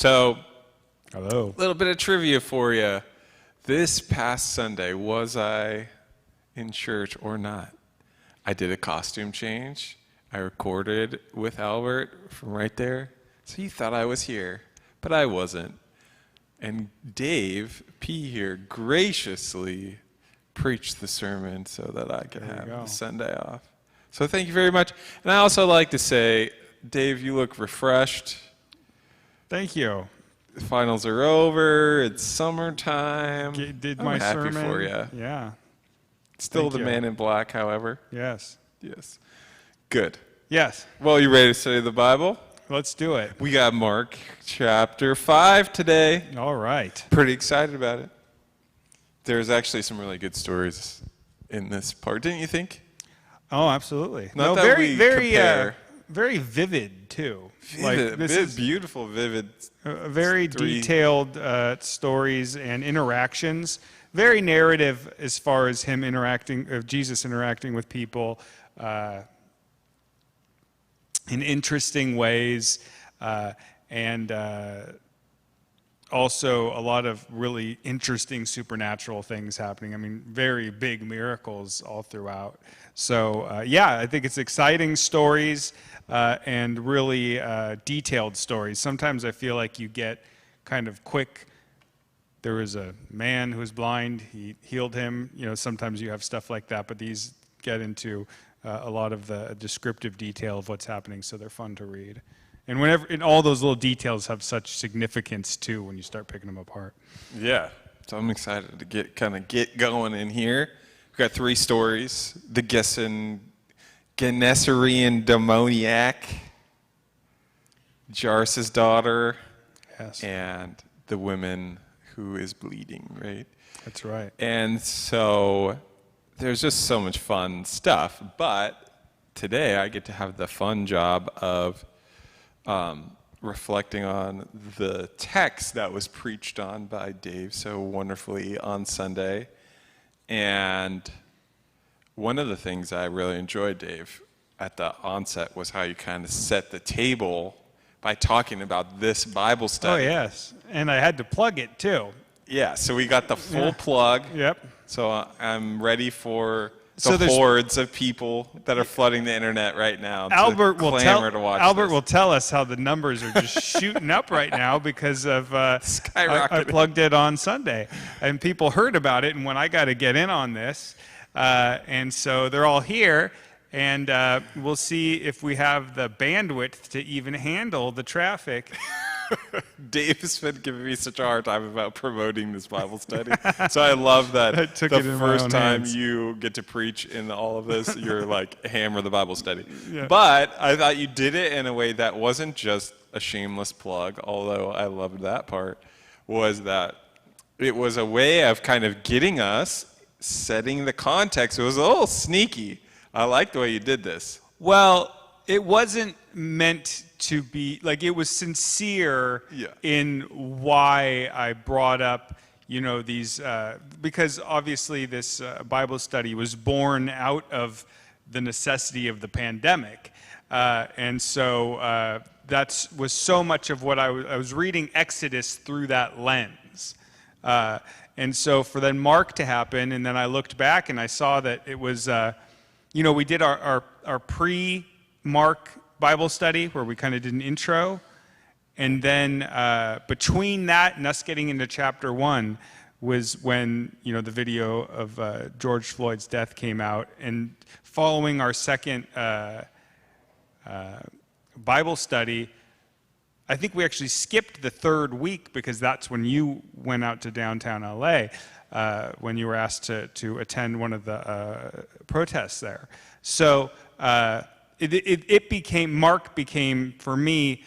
So, Hello. a little bit of trivia for you. This past Sunday, was I in church or not? I did a costume change. I recorded with Albert from right there. So he thought I was here, but I wasn't. And Dave P. here graciously preached the sermon so that I could have the Sunday off. So thank you very much. And I also like to say, Dave, you look refreshed. Thank you. The finals are over. It's summertime. Did I'm my happy sermon. for you. Yeah. Still Thank the you. man in black, however. Yes. Yes. Good. Yes. Well, you ready to study the Bible? Let's do it. We got Mark chapter 5 today. All right. Pretty excited about it. There's actually some really good stories in this part, didn't you think? Oh, absolutely. Not that we compare. Very vivid too. Vivid, this is beautiful, vivid. very detailed stories and interactions. Very narrative as far as him interacting, of Jesus interacting with people in interesting ways, and also a lot of really interesting supernatural things happening. I mean, very big miracles all throughout. So yeah, I think it's exciting stories and really detailed stories. Sometimes I feel like you get kind of quick. There was a man who was blind, he healed him. You know, sometimes you have stuff like that, but these get into a lot of the descriptive detail of what's happening, so they're fun to read. And all those little details have such significance too when you start picking them apart. Yeah, so I'm excited to get going in here. We've got 3 stories: the Gennesarean demoniac, Jairus' daughter, Yes, and the woman who is bleeding, right? that's right. And so there's just so much fun stuff. But today I get to have the fun job of reflecting on the text that was preached on by Dave so wonderfully on Sunday. And one of the things I really enjoyed, Dave, at the onset was how you kind of set the table by talking about this Bible Oh, study. yes. And I had to plug it too. Yeah, so we got the full plug. Yep. So I'm ready for So the there's- hordes of people that are flooding the internet right now Albert to will clamor to watch Albert this. will tell us how the numbers are just shooting up right now because of I Skyrocketing. plugged it on Sunday, and people heard about it. And when I got to get in on this, and so they're all here, and we'll see if we have the bandwidth to even handle the traffic. Dave's been giving me such a hard time about promoting this Bible study. So I love that I took the it in my first own time hands. you get to preach in all of this, you're like, hammer the Bible study. Yeah. But I thought you did it in a way that wasn't just a shameless plug, although I loved that part, was that it was a way of kind of getting us, setting the context. It was a little sneaky. I like the way you did this. Well, it wasn't meant to be, like, it was sincere in why I brought up, you know, these, because obviously this Bible study was born out of the necessity of the pandemic. And so that was so much of what I was reading Exodus through that lens. And so for then Mark to happen, and then I looked back and I saw that it was, you know, we did our pre-Mark Bible study where we kind of did an intro, and then between that and us getting into chapter 1 was when, you know, the video of George Floyd's death came out, and following our second Bible study, I think we actually skipped the 3rd week because that's when you went out to downtown LA when you were asked to attend one of the protests there. So Mark became, for me,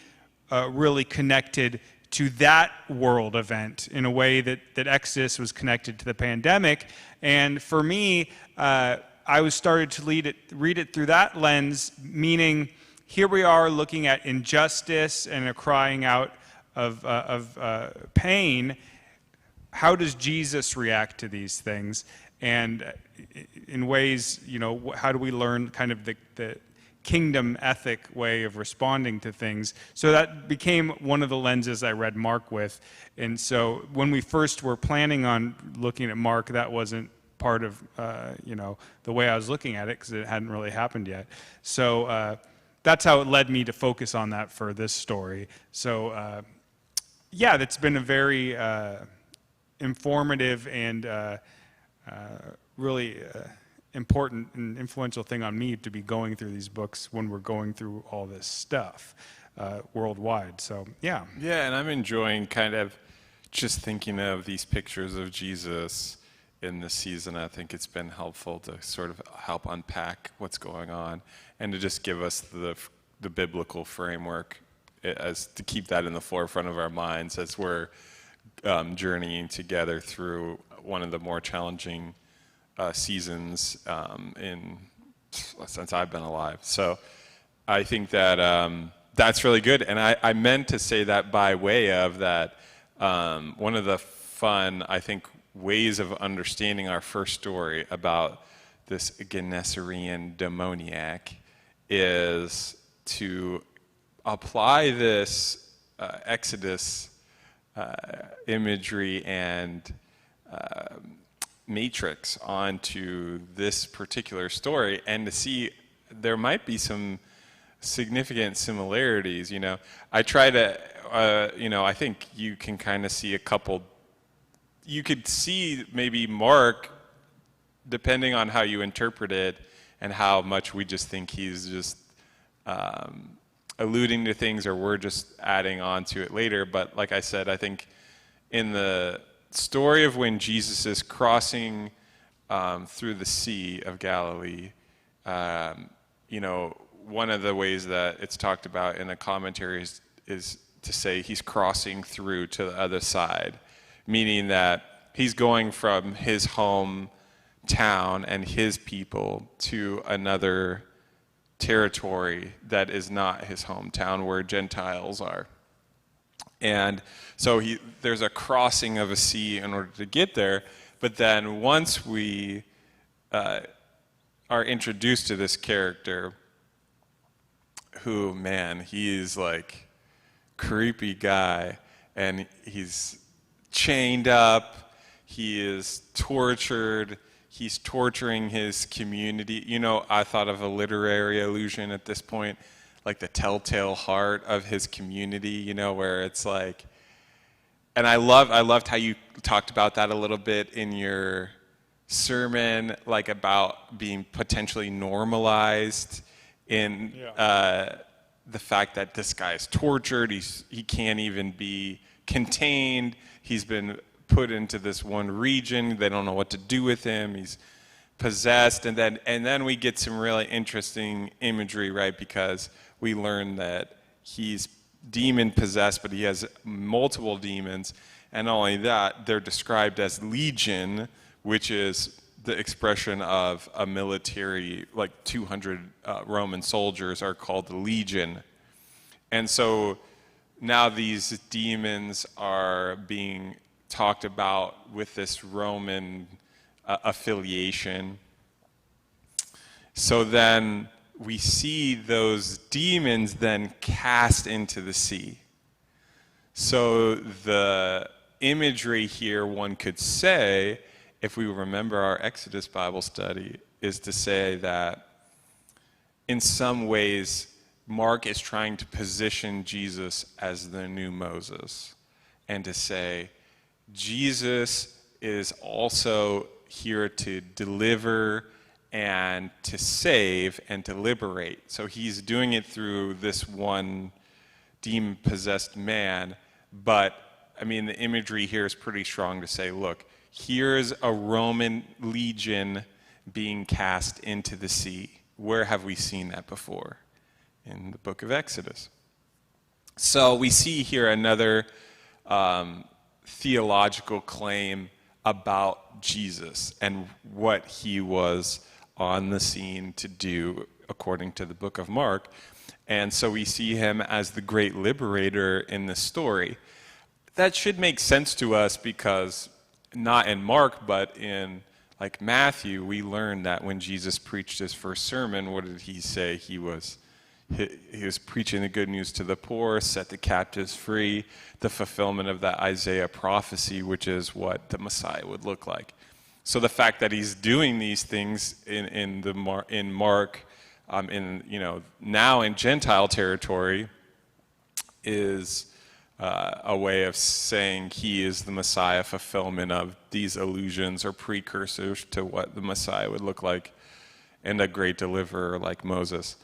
really connected to that world event in a way that Exodus was connected to the pandemic. And for me, I was started to read it through that lens, meaning here we are looking at injustice and a crying out of pain. How does Jesus react to these things? And in ways, you know, how do we learn kind of the kingdom ethic way of responding to things. So that became one of the lenses I read Mark with. And so when we first were planning on looking at Mark, that wasn't part of the way I was looking at it, because it hadn't really happened yet. So that's how it led me to focus on that for this story. So yeah, that's been a very informative and really important and influential thing on me to be going through these books when we're going through all this stuff worldwide. So yeah. Yeah, and I'm enjoying kind of just thinking of these pictures of Jesus in this season. I think it's been helpful to sort of help unpack what's going on and to just give us the biblical framework as to keep that in the forefront of our minds as we're journeying together through one of the more challenging seasons since I've been alive. So I think that that's really good. And I meant to say that by way of that one of the fun, I think, ways of understanding our first story about this Gennesarean demoniac is to apply this Exodus imagery and matrix onto this particular story, and to see there might be some significant similarities. I try to, I think you can kind of see a couple. You could see maybe Mark, depending on how you interpret it and how much we just think he's just alluding to things, or we're just adding on to it later. But like I said, I think in the story of when Jesus is crossing through the Sea of Galilee, one of the ways that it's talked about in the commentaries is to say he's crossing through to the other side, meaning that he's going from his hometown and his people to another territory that is not his hometown, where Gentiles are. And so there's a crossing of a sea in order to get there. But then once we are introduced to this character, who, man, he's like creepy guy, and he's chained up, he is tortured, he's torturing his community. I thought of a literary allusion at this point, like the telltale heart of his community, where it's like, and I loved how you talked about that a little bit in your sermon, like about being potentially normalized in the fact that this guy is tortured, he can't even be contained, he's been put into this one region, they don't know what to do with him, he's possessed, and then we get some really interesting imagery, right? Because we learn that he's demon possessed, but he has multiple demons, and not only that, they're described as legion, which is the expression of a military, like 200 Roman soldiers are called the legion. And so now these demons are being talked about with this Roman affiliation. So then we see those demons then cast into the sea. So the imagery here, one could say, if we remember our Exodus Bible study, is to say that in some ways Mark is trying to position Jesus as the new Moses, and to say Jesus is also here to deliver and to save and to liberate. So he's doing it through this one demon-possessed man, but I mean, the imagery here is pretty strong to say, look, here's a Roman legion being cast into the sea. Where have we seen that before? In the book of Exodus. So we see here another theological claim about Jesus and what he was on the scene to do according to the book of Mark. And so we see him as the great liberator in the story. That should make sense to us because not in Mark, but in like Matthew, we learn that when Jesus preached his first sermon, what did he say? He was preaching the good news to the poor, set the captives free, the fulfillment of that Isaiah prophecy, which is what the Messiah would look like. So the fact that he's doing these things in Mark, now in Gentile territory, is a way of saying he is the Messiah, fulfillment of these allusions or precursors to what the Messiah would look like, and a great deliverer like Moses.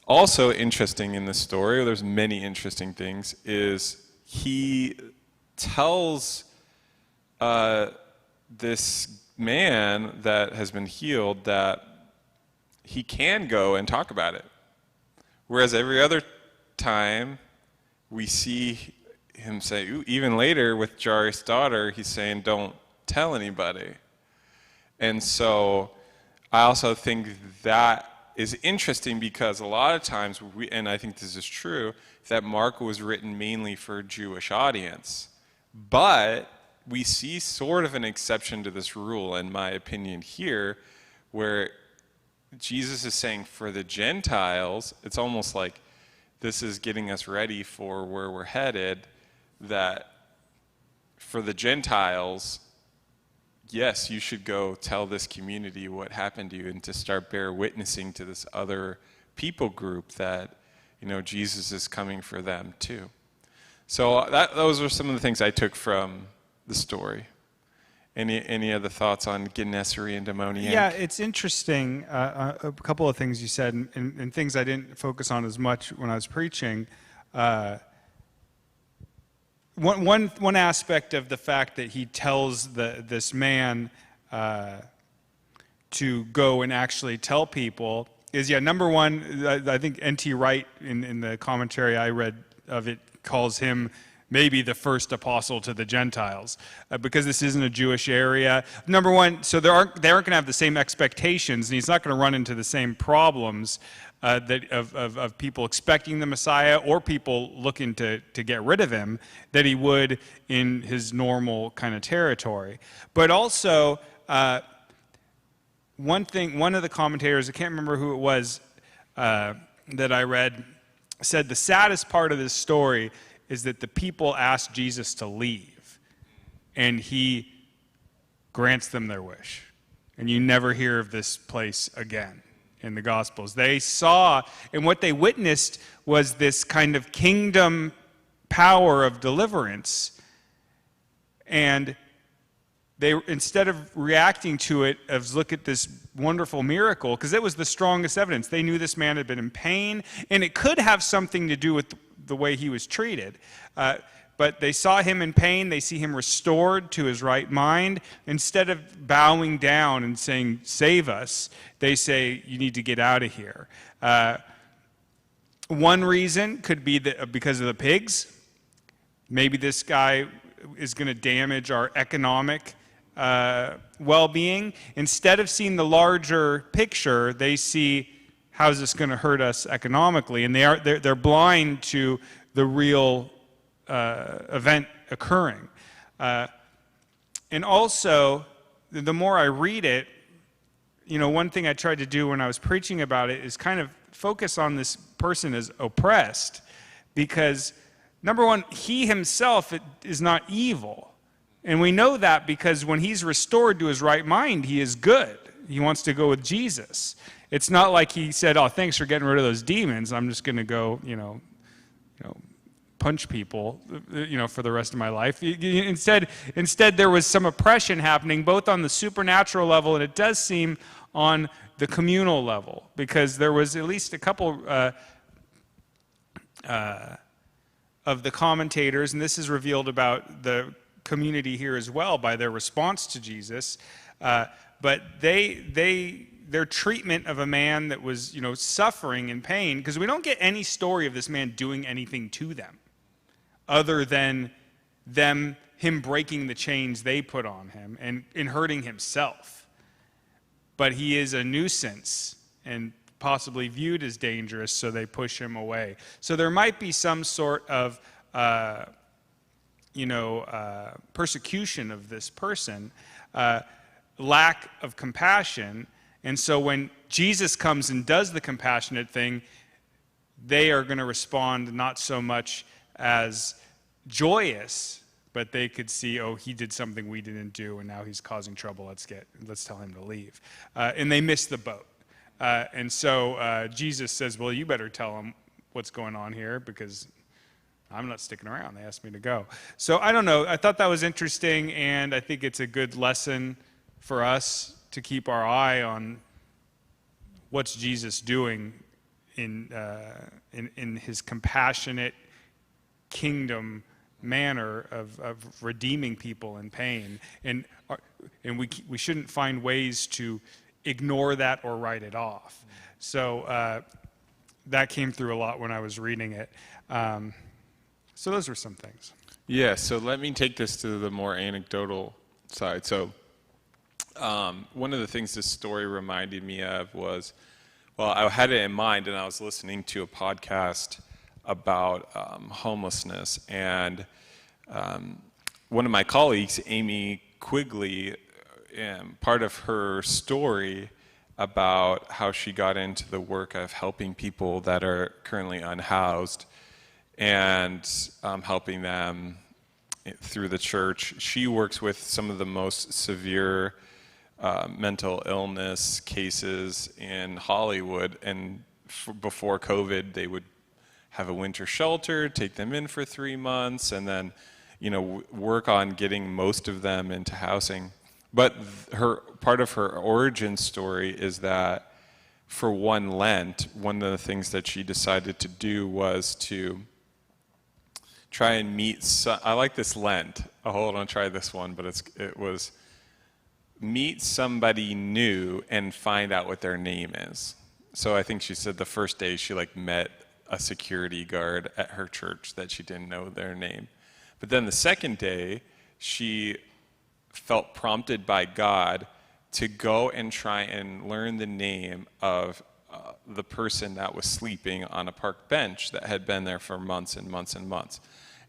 Also interesting in the story, there's many interesting things, is he tells this man that has been healed that he can go and talk about it. Whereas every other time we see him say, even later with Jairus' daughter, he's saying, don't tell anybody. And so I also think that is interesting because a lot of times, and I think this is true, that Mark was written mainly for a Jewish audience. But we see sort of an exception to this rule, in my opinion, here, where Jesus is saying for the Gentiles, it's almost like this is getting us ready for where we're headed, that for the Gentiles, yes, you should go tell this community what happened to you and to start bear witnessing to this other people group that, Jesus is coming for them too. So those are some of the things I took from the story. Any other thoughts on Gennesaret and demoniac? Yeah, it's interesting. A couple of things you said, and things I didn't focus on as much when I was preaching. One aspect of the fact that he tells this man to go and actually tell people is, number one, I think N.T. Wright in the commentary I read of it calls him maybe the first apostle to the Gentiles, because this isn't a Jewish area. Number one, so they aren't going to have the same expectations, and he's not going to run into the same problems of people expecting the Messiah or people looking to get rid of him that he would in his normal kind of territory. But also, one of the commentators, I can't remember who it was that I read, said the saddest part of this story is that the people asked Jesus to leave, and he grants them their wish. And you never hear of this place again in the Gospels. They saw, and what they witnessed was this kind of kingdom power of deliverance. And they, instead of reacting to it as look at this wonderful miracle, because it was the strongest evidence. They knew this man had been in pain, and it could have something to do with the way he was treated. But they saw him in pain. They see him restored to his right mind. Instead of bowing down and saying, save us, they say, you need to get out of here. One reason could be that because of the pigs. Maybe this guy is going to damage our economic well-being. Instead of seeing the larger picture, they see, how's this going to hurt us economically? And they're blind to the real event occurring. And also, the more I read it, one thing I tried to do when I was preaching about it is kind of focus on this person as oppressed, because number one, he himself is not evil. And we know that because when he's restored to his right mind, he is good. He wants to go with Jesus. It's not like he said, oh, thanks for getting rid of those demons. I'm just going to go, punch people, for the rest of my life. Instead, there was some oppression happening both on the supernatural level, and it does seem on the communal level, because there was at least a couple of the commentators, and this is revealed about the community here as well by their response to Jesus, but their treatment of a man that was, suffering in pain, because we don't get any story of this man doing anything to them other than him breaking the chains they put on him and hurting himself. But he is a nuisance and possibly viewed as dangerous, so they push him away. So there might be some sort of persecution of this person. lack of compassion. And so when Jesus comes and does the compassionate thing, they are going to respond not so much as joyous, but they could see, oh, he did something we didn't do, and now he's causing trouble. Let's tell him to leave. And they miss the boat. And so Jesus says, well, you better tell them what's going on here, because I'm not sticking around. They asked me to go. So I don't know. I thought that was interesting, and I think it's a good lesson for us to keep our eye on what's Jesus doing in his compassionate kingdom manner of redeeming people in pain. And we shouldn't find ways to ignore that or write it off. So that came through a lot when I was reading it. So those were some things. Yeah, so let me take this to the more anecdotal side. So one of the things this story reminded me of was, well, I had it in mind, and I was listening to a podcast about homelessness, and one of my colleagues, Amy Quigley, part of her story about how she got into the work of helping people that are currently unhoused and helping them through the church. She works with some of the most severe mental illness cases in Hollywood, and before COVID, they would have a winter shelter, take them in for 3 months, and then, work on getting most of them into housing. But part of her origin story is that for one Lent, one of the things that she decided to do was to try and meet. I like this Lent. Oh, hold on, try this one, but it was meet somebody new and find out what their name is. So I think she said the first day she met a security guard at her church that she didn't know their name. But then the second day, she felt prompted by God to go and try and learn the name of the person that was sleeping on a park bench that had been there for months and months and months.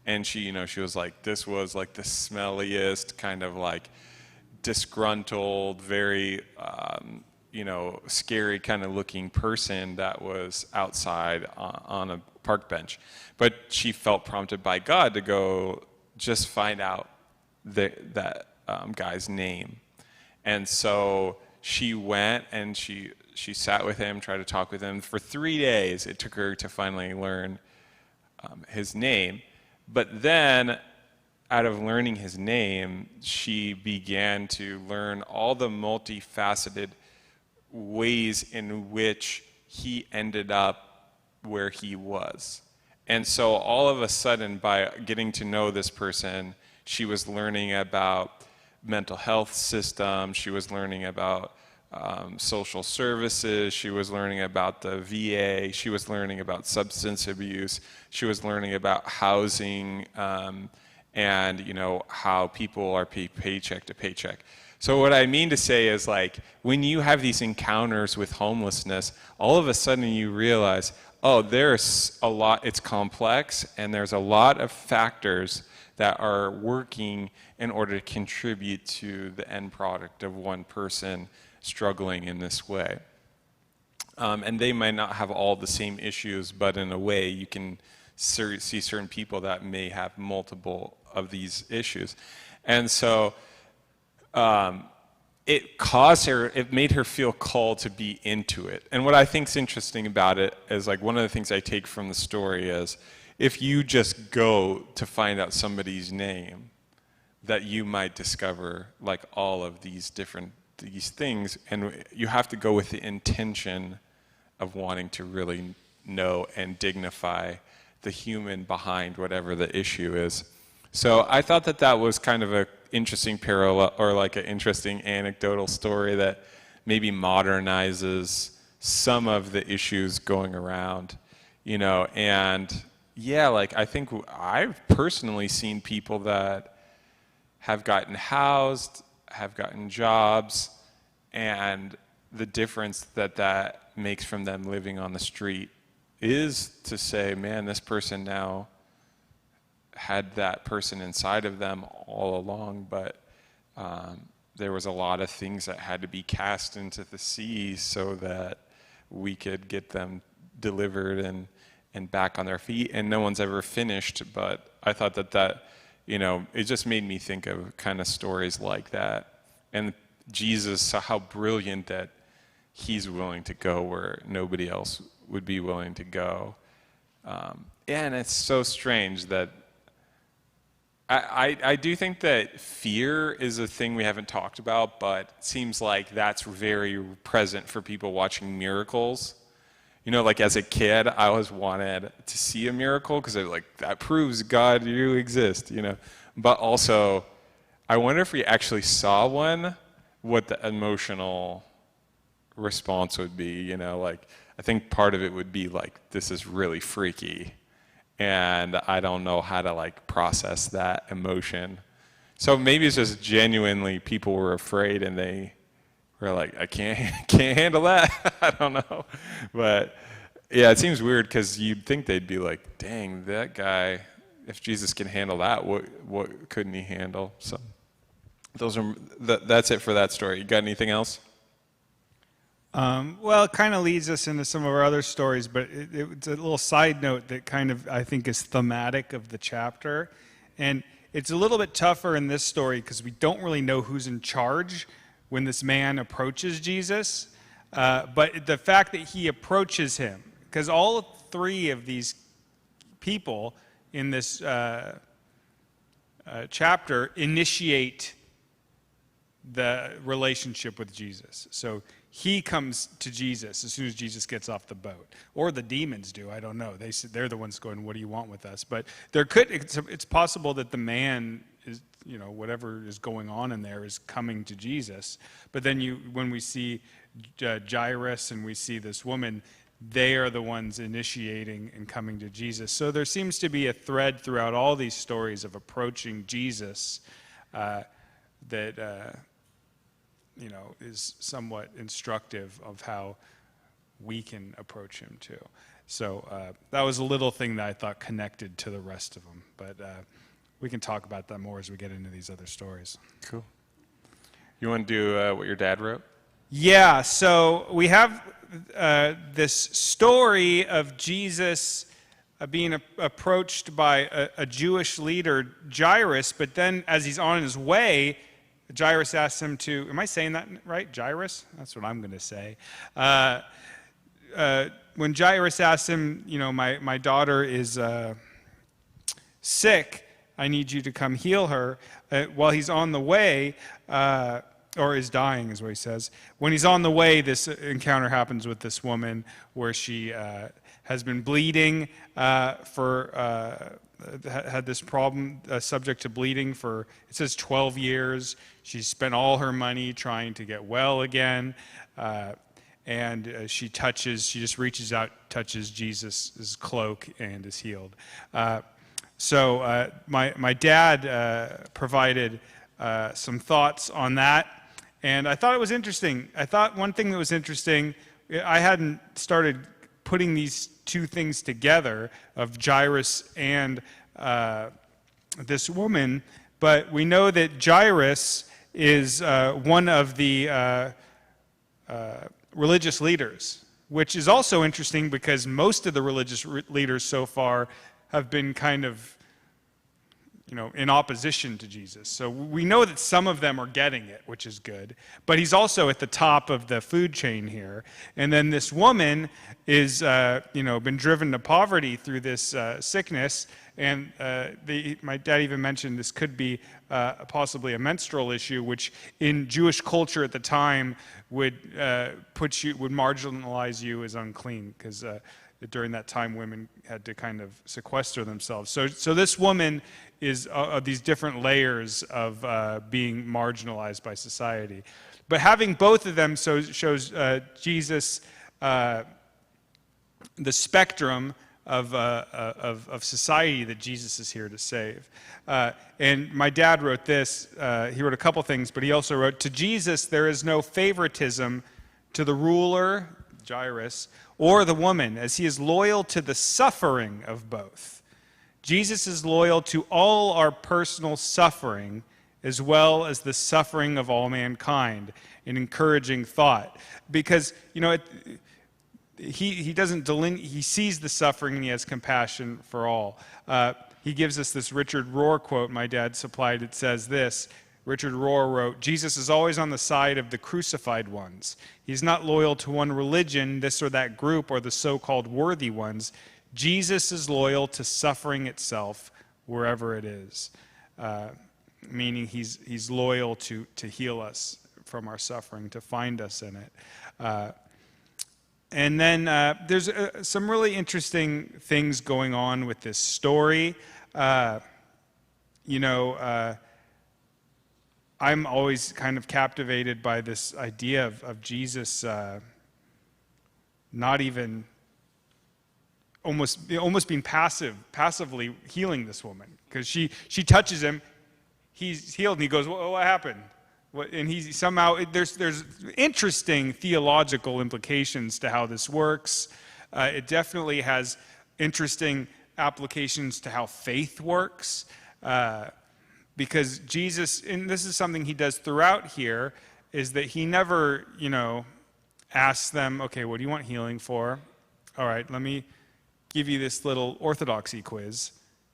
And she was like, this was the smelliest, kind of disgruntled, very, scary kind of looking person that was outside on a park bench. But she felt prompted by God to go just find out that guy's name. And so she went and she sat with him, tried to talk with him. For 3 days, it took her to finally learn his name. But then, out of learning his name, she began to learn all the multifaceted ways in which he ended up where he was. And so all of a sudden, by getting to know this person, she was learning about mental health system, she was learning about social services, she was learning about the VA, she was learning about substance abuse, she was learning about housing, and how people are paid paycheck to paycheck. So what I mean to say is, when you have these encounters with homelessness, all of a sudden you realize, oh, there's a lot, it's complex, and there's a lot of factors that are working in order to contribute to the end product of one person struggling in this way. And they might not have all the same issues, but in a way you can see certain people that may have multiple of these issues. And so it made her feel called to be into it. And what I think is interesting about it is, one of the things I take from the story is, if you just go to find out somebody's name, that you might discover all of these things, and you have to go with the intention of wanting to really know and dignify the human behind whatever the issue is. So I thought that was kind of an interesting parallel, or an interesting anecdotal story that maybe modernizes some of the issues going around, and yeah, I think I've personally seen people that have gotten housed, have gotten jobs, and the difference that makes from them living on the street is to say, man, this person now had that person inside of them all along, but there was a lot of things that had to be cast into the sea so that we could get them delivered and back on their feet, and no one's ever finished. But I thought that it just made me think of kind of stories like that. And Jesus, how brilliant that he's willing to go where nobody else would be willing to go. And it's so strange that I do think that fear is a thing we haven't talked about, but it seems like that's very present for people watching miracles. Like as a kid, I always wanted to see a miracle because that proves God, you exist, But also, I wonder if we actually saw one, what the emotional response would be, I think part of it would be this is really freaky. And I don't know how to process that emotion. So maybe it's just genuinely people were afraid and they were like, I can't handle that. I don't know. But yeah, it seems weird because you'd think they'd be like, dang, that guy, if Jesus can handle that, what couldn't he handle? So that's it for that story. You got anything else? Well, it kind of leads us into some of our other stories, but it's a little side note that kind of, I think, is thematic of the chapter. And it's a little bit tougher in this story because we don't really know who's in charge when this man approaches Jesus. But the fact that he approaches him, because all three of these people in this chapter initiate the relationship with Jesus. So he comes to Jesus as soon as Jesus gets off the boat, or the demons do. I don't know. They're the ones going, "What do you want with us?" But it's possible that the man is, whatever is going on in there is coming to Jesus. But then when we see Jairus and we see this woman, they are the ones initiating and coming to Jesus. So there seems to be a thread throughout all these stories of approaching Jesus that is somewhat instructive of how we can approach him too. So that was a little thing that I thought connected to the rest of them. But we can talk about that more as we get into these other stories. Cool. You want to do what your dad wrote? Yeah, so we have this story of Jesus being approached by a Jewish leader, Jairus, but then as he's on his way, Jairus asks him to, am I saying that right? Jairus? That's what I'm going to say. When Jairus asks him, my daughter is sick, I need you to come heal her. While he's on the way, or is dying is what he says. When he's on the way, this encounter happens with this woman where she has been bleeding had this problem, subject to bleeding for, it says 12 years. She's spent all her money trying to get well again. And she just reaches out, touches Jesus' cloak, and is healed. So my dad provided some thoughts on that. And I thought it was interesting. I thought one thing that was interesting, I hadn't started putting these two things together of Jairus and this woman, but we know that Jairus is one of the religious leaders, which is also interesting because most of the religious leaders so far have been kind of in opposition to Jesus. So we know that some of them are getting it, which is good. But he's also at the top of the food chain here. And then this woman is, been driven to poverty through this sickness. And my dad even mentioned this could be possibly a menstrual issue, which in Jewish culture at the time would marginalize you as unclean, because during that time women had to kind of sequester themselves. So this woman is these different layers of being marginalized by society. But having both of them shows Jesus the spectrum of society that Jesus is here to save. And my dad wrote this. He wrote a couple things, but he also wrote, "To Jesus there is no favoritism to the ruler, Jairus, or the woman, as he is loyal to the suffering of both. Jesus is loyal to all our personal suffering as well as the suffering of all mankind. An encouraging thought. Because, he doesn't he sees the suffering and he has compassion for all. He gives us this Richard Rohr quote my dad supplied. It says this. Richard Rohr wrote, "Jesus is always on the side of the crucified ones. He's not loyal to one religion, this or that group, or the so-called worthy ones. Jesus is loyal to suffering itself, wherever it is." Meaning he's loyal to heal us from our suffering, to find us in it. And then there's some really interesting things going on with this story. I'm always kind of captivated by this idea of Jesus not even almost being passively healing this woman, because she touches him, he's healed, and he goes, "What happened?" And he somehow there's interesting theological implications to how this works. It definitely has interesting applications to how faith works. Because Jesus, and this is something he does throughout here, is that he never, asks them, "Okay, what do you want healing for? All right, let me give you this little orthodoxy quiz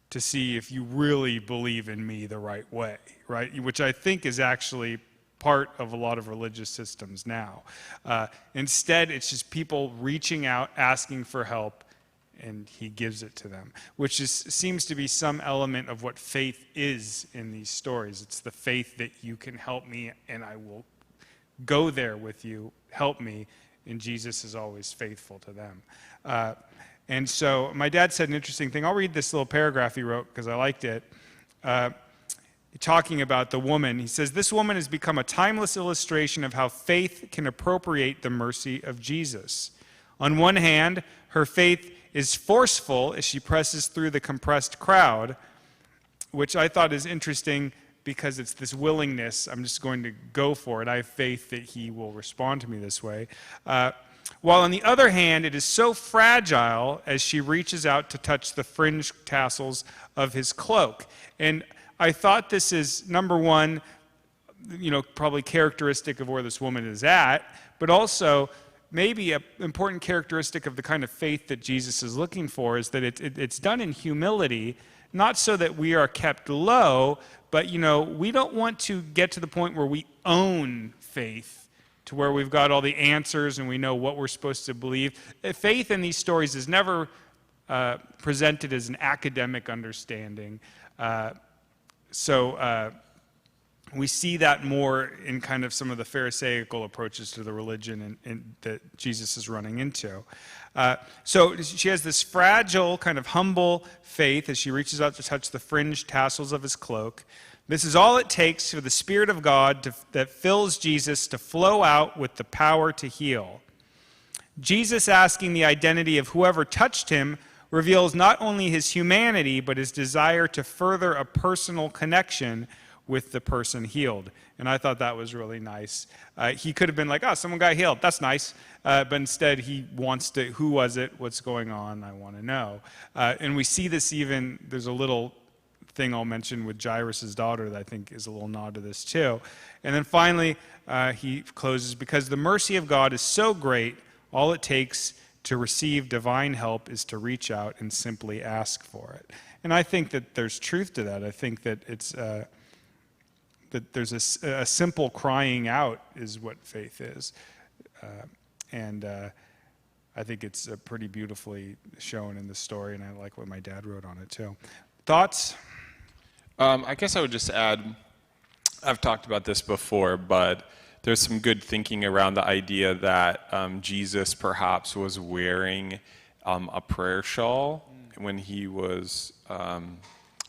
to see if you really believe in me the right way," right? Which I think is actually part of a lot of religious systems now. Instead, it's just people reaching out, asking for help, and he gives it to them, which seems to be some element of what faith is in these stories. It's the faith that you can help me and I will go there with you, help me, and Jesus is always faithful to them. And so my dad said an interesting thing. I'll read this little paragraph he wrote because I liked it. Talking about the woman, he says, "This woman has become a timeless illustration of how faith can appropriate the mercy of Jesus. On one hand, her faith is forceful as she presses through the compressed crowd," which I thought is interesting because it's this willingness. I'm just going to go for it. I have faith that he will respond to me this way. While on the other hand, it is so fragile as she reaches out to touch the fringe tassels of his cloak. And I thought this is, number one, probably characteristic of where this woman is at, but also maybe an important characteristic of the kind of faith that Jesus is looking for is that it's done in humility, not so that we are kept low, but, we don't want to get to the point where we own faith, to where we've got all the answers and we know what we're supposed to believe. Faith in these stories is never presented as an academic understanding. We see that more in kind of some of the Pharisaical approaches to the religion and that Jesus is running into. So she has this fragile, kind of humble faith as she reaches out to touch the fringed tassels of his cloak. This is all it takes for the Spirit of God that fills Jesus to flow out with the power to heal. Jesus asking the identity of whoever touched him reveals not only his humanity, but his desire to further a personal connection with the person healed. And I thought that was really nice. He could have been like, "Oh, someone got healed. That's nice." But instead, he wants to, who was it? What's going on? I want to know. And we see this even, there's a little thing I'll mention with Jairus' daughter that I think is a little nod to this too. And then finally, he closes, "Because the mercy of God is so great, all it takes to receive divine help is to reach out and simply ask for it." And I think that there's truth to that. I think that it's that there's a simple crying out is what faith is. And I think it's pretty beautifully shown in the story, and I like what my dad wrote on it too. Thoughts? I guess I would just add, I've talked about this before, but there's some good thinking around the idea that Jesus perhaps was wearing a prayer shawl when he was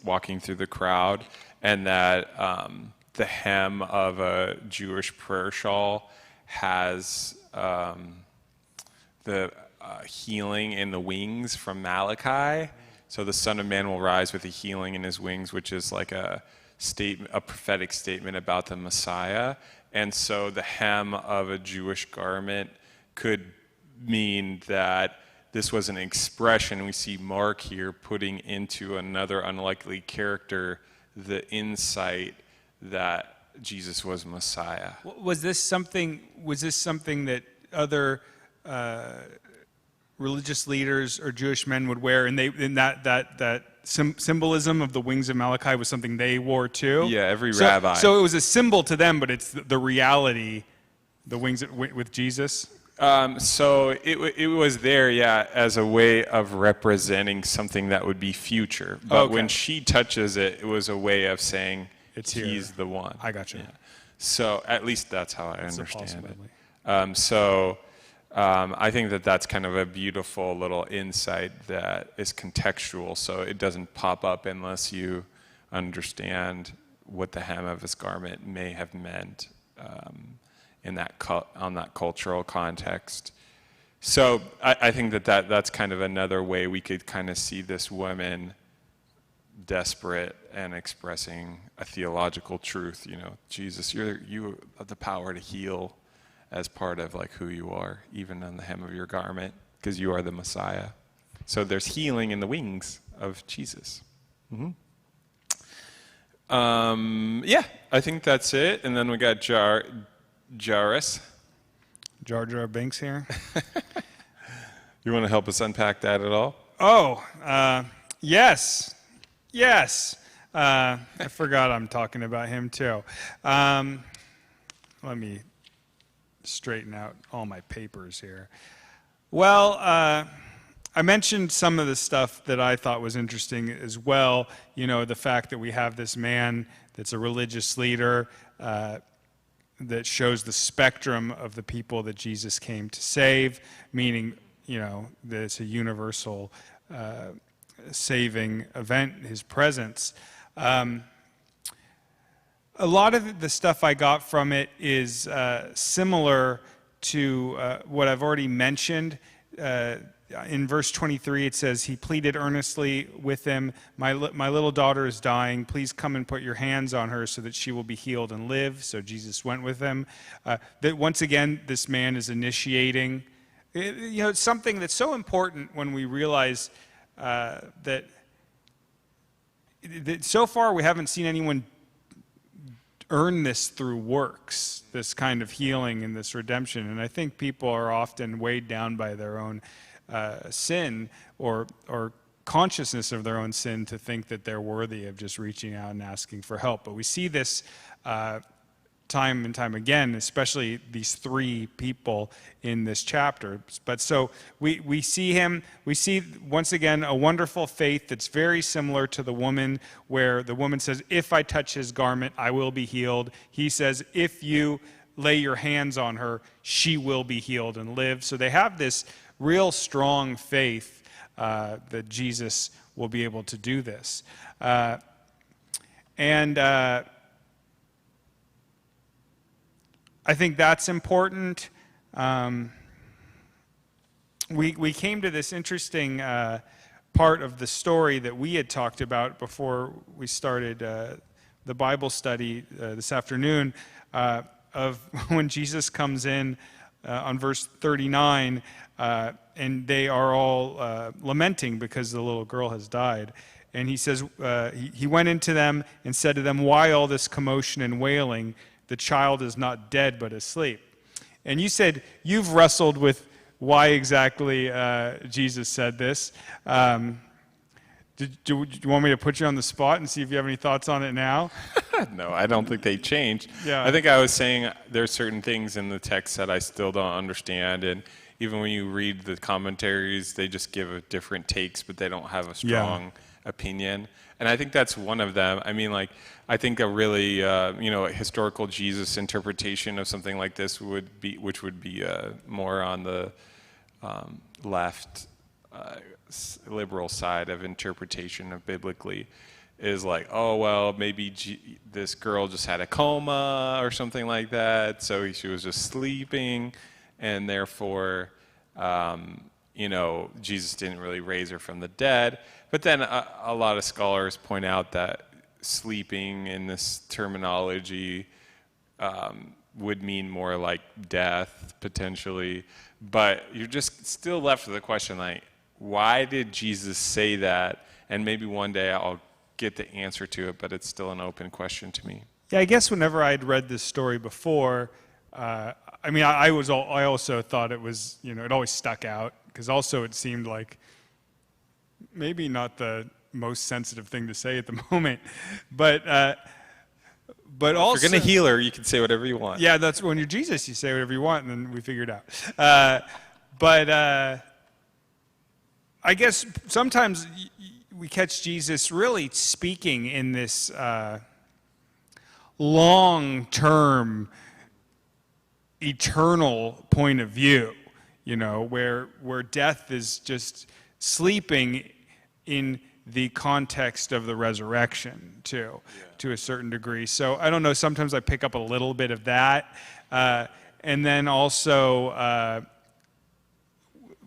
walking through the crowd, and that the hem of a Jewish prayer shawl has the healing in the wings from Malachi. So the Son of Man will rise with a healing in his wings, which is like a statement, a prophetic statement about the Messiah. And so the hem of a Jewish garment could mean that this was an expression. We see Mark here putting into another unlikely character the insight that Jesus was Messiah. Was this something that other religious leaders or Jewish men would wear, and that symbolism of the wings of Malachi was something they wore too? Yeah, every rabbi. So it was a symbol to them, but it's the reality, the wings with Jesus. So it was there, yeah, as a way of representing something that would be future. But when she touches it, it was a way of saying he's the one. I got you. Yeah. So at least that's how I understand it. I think that's kind of a beautiful little insight that is contextual, so it doesn't pop up unless you understand what the hem of his garment may have meant on that cultural context. So I think that's kind of another way we could kind of see this woman desperate and expressing a theological truth. Jesus, you have the power to heal as part of like who you are, even on the hem of your garment, because you are the Messiah. So there's healing in the wings of Jesus. Mm-hmm. Yeah, I think that's it. And then we got Jairus. Jar Jar Binks here. You want to help us unpack that at all? Oh, yes. I forgot I'm talking about him too. Let me straighten out all my papers here. Well, I mentioned some of the stuff that I thought was interesting as well. The fact that we have this man that's a religious leader that shows the spectrum of the people that Jesus came to save, meaning, that it's a universal saving event, his presence. A lot of the stuff I got from it is similar to what I've already mentioned. In verse 23, it says, he pleaded earnestly with him, my little daughter is dying. Please come and put your hands on her so that she will be healed and live. So Jesus went with him. That once again, this man is initiating. It's something that's so important when we realize that so far we haven't seen anyone earn this through works, this kind of healing and this redemption. And I think people are often weighed down by their own sin or consciousness of their own sin to think that they're worthy of just reaching out and asking for help. But we see this time and time again, especially these three people in this chapter. But so we see once again a wonderful faith that's very similar to the woman, where the woman says, if I touch his garment, I will be healed. He says, if you lay your hands on her, she will be healed and live. So they have this real strong faith that Jesus will be able to do this. I think that's important. We came to this interesting part of the story that we had talked about before we started the Bible study this afternoon, of when Jesus comes in on verse 39, and they are all lamenting because the little girl has died. And he says, he went into them and said to them, why all this commotion and wailing? The child is not dead, but asleep. And you said you've wrestled with why exactly Jesus said this. Do you want me to put you on the spot and see if you have any thoughts on it now? No, I don't think they changed. Yeah. I think I was saying there's certain things in the text that I still don't understand. And even when you read the commentaries, they just give different takes, but they don't have a strong opinion. And I think that's one of them. I mean, I think a really, a historical Jesus interpretation of something like this would be more on the left, liberal side of interpretation of biblically, is like, oh, well, maybe this girl just had a coma or something like that, so she was just sleeping, and therefore, Jesus didn't really raise her from the dead. But then a lot of scholars point out that sleeping in this terminology would mean more like death, potentially. But you're just still left with the question, like, why did Jesus say that? And maybe one day I'll get the answer to it, but it's still an open question to me. Yeah, I guess whenever I'd read this story before, I mean, I also thought it was, it always stuck out, because also it seemed like maybe not the most sensitive thing to say at the moment, but also, if you're going to heal her, you can say whatever you want. yeah, that's when you're Jesus, you say whatever you want, and then we figure it out. But I guess sometimes we catch Jesus really speaking in this long-term, eternal point of view, where death is just sleeping in the context of the resurrection, too, to a certain degree. So I don't know, sometimes I pick up a little bit of that. And then also, I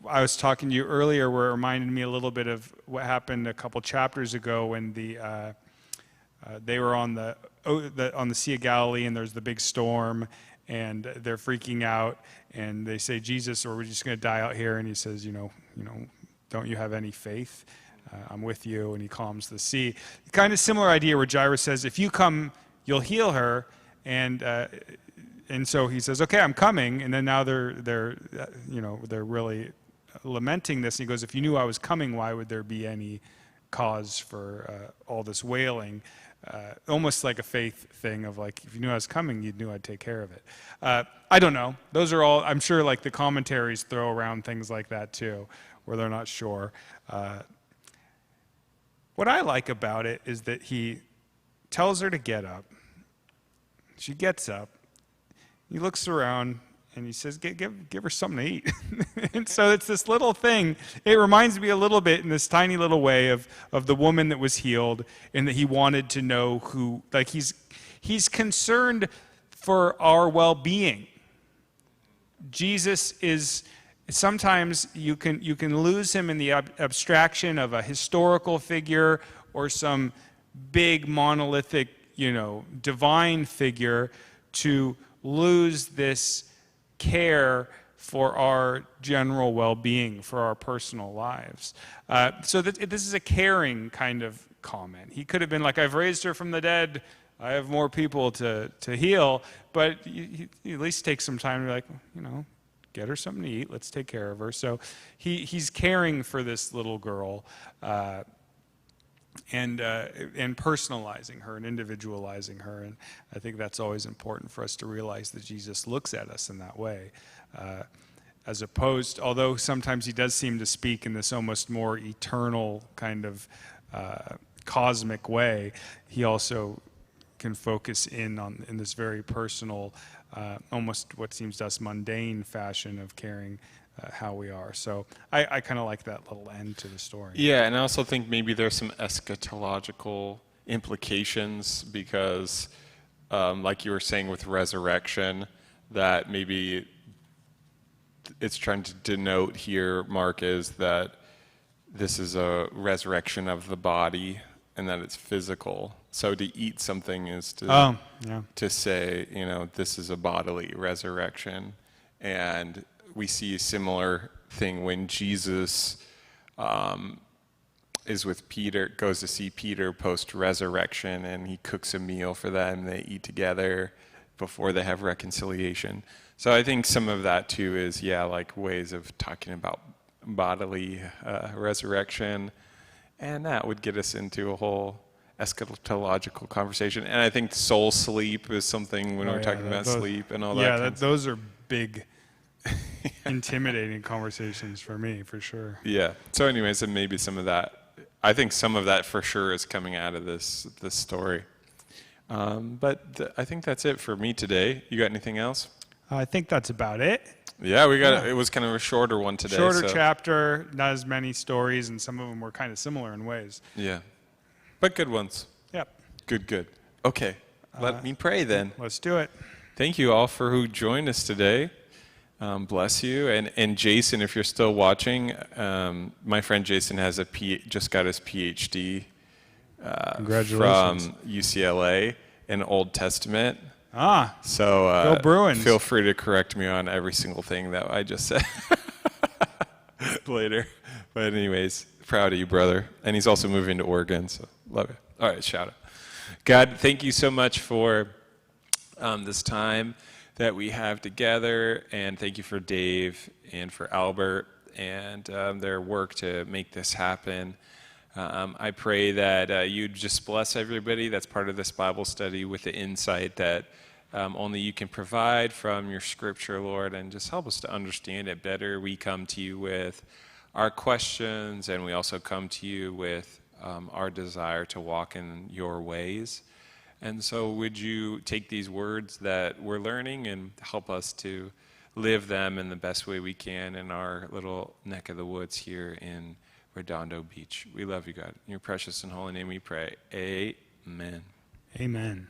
was talking to you earlier where it reminded me a little bit of what happened a couple chapters ago when they were on the Sea of Galilee, and there's the big storm, and they're freaking out, and they say, Jesus, or we're just going to die out here. And he says, don't you have any faith? I'm with you. And he calms the sea. Kind of similar idea where Jairus says, if you come, you'll heal her. And so he says, okay, I'm coming. And then now they're really lamenting this. And he goes, if you knew I was coming, why would there be any cause for all this wailing? Almost like a faith thing of like, if you knew I was coming, you knew I'd take care of it. I don't know. Those are all, I'm sure, like the commentaries throw around things like that too, where they're not sure. What I like about it is that he tells her to get up. She gets up. He looks around and he says, give her something to eat. And so it's this little thing. It reminds me a little bit in this tiny little way of the woman that was healed, and that he wanted to know who, like he's concerned for our well-being. Jesus is, sometimes you can lose him in the abstraction of a historical figure or some big monolithic, divine figure, to lose this care for our general well-being, for our personal lives. So this is a caring kind of comment. He could have been like, I've raised her from the dead, I have more people to heal, but he at least take some time to be like, get her something to eat, let's take care of her. So he's caring for this little girl, and personalizing her and individualizing her. And I think that's always important for us to realize that Jesus looks at us in that way. As opposed, although sometimes he does seem to speak in this almost more eternal kind of cosmic way, he also can focus in this very personal, almost what seems to us mundane fashion of caring how we are. So I kind of like that little end to the story. Yeah, and I also think maybe there's some eschatological implications because, like you were saying with resurrection, that maybe it's trying to denote here, Mark, is that this is a resurrection of the body and that it's physical. So to eat something is to say, this is a bodily resurrection. And we see a similar thing when Jesus is with Peter, goes to see Peter post-resurrection, and he cooks a meal for them, and they eat together before they have reconciliation. So I think some of that too is, like ways of talking about bodily resurrection, and that would get us into a whole eschatological conversation. And I think soul sleep is something when we're talking about sleep and all that. Yeah, those are big, intimidating conversations for me, for sure. Yeah. So anyways, and maybe some of that, I think some of that for sure is coming out of this story. But I think that's it for me today. You got anything else? I think that's about it. Yeah, it was kind of a shorter one today. Shorter chapter, not as many stories, and some of them were kind of similar in ways. Yeah. But good ones. Yep. Good. Okay. Let me pray then. Let's do it. Thank you all for who joined us today. Bless you. And Jason, if you're still watching, my friend Jason has just got his PhD Congratulations. from UCLA in Old Testament. So go Bruins. Feel free to correct me on every single thing that I just said later. But anyways, proud of you, brother. And he's also moving to Oregon, so love it. All right, shout out. God, thank you so much for this time that we have together, and thank you for Dave and for Albert and their work to make this happen. I pray that you'd just bless everybody that's part of this Bible study with the insight that only you can provide from your scripture, Lord, and just help us to understand it better. We come to you with our questions, and we also come to you with our desire to walk in your ways. And so would you take these words that we're learning and help us to live them in the best way we can in our little neck of the woods here in Redondo Beach. We love you, God. In your precious and holy name we pray. Amen. Amen.